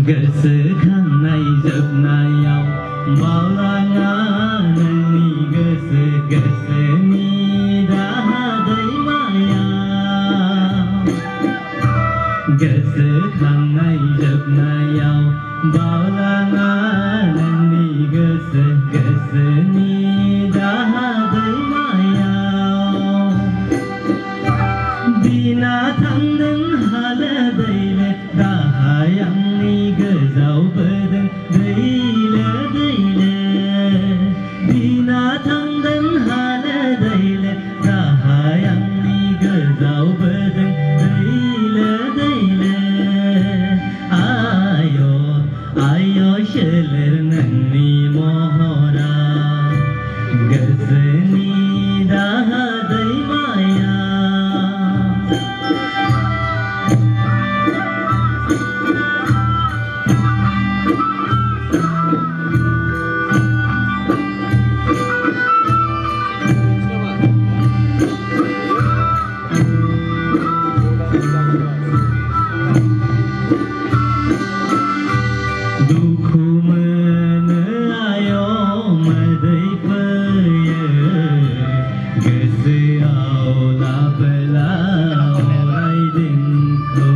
गोसोखांनाय जोबनायाव बावलाङा नोंनि गोसोनि राहा दैमाया गोसोखांनाय जोबनायाव बावलाङा नोंनि गोसोनि राहा दैमायाव दिना थांदों हालो दैले दाहाय आंनि गोजावबोदों दैले दैले दिना थांदों हालो दैले दाहाय आंनि गोजावबोदों दैले दैले आयो आयो सोलेर नोंनि महरा गोसोनि दाहा दैमाया दुखु मोनो आयो मोदै फैयो गोसोआव लाबोला अराय दिनखौ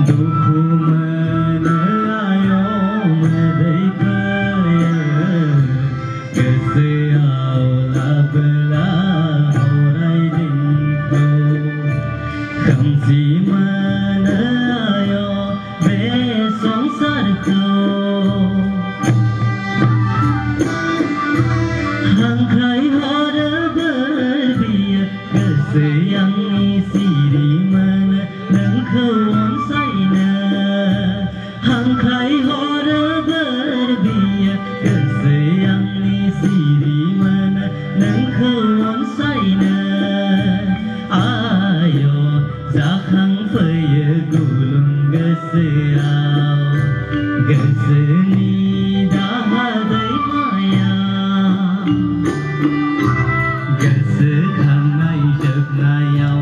दुखु मोनो आयो मोदै फैयो गोसोआव लाबोला अराय दिनखौ खोमसि मोनो आयो बे संसारखौ हांख्राय हरो बोर बियो गोसो आंनि सिरि मोनो नोंखौ अनसायनो हांख्राय हरो बोर बियो गोसो आंनि सिरि मोनो नोंखौ अनसायनो आयो जाखांफैयो गुलुं गोसोआव गोसोनि दाहा दैमाया गोसोखांनाय जोबनायाव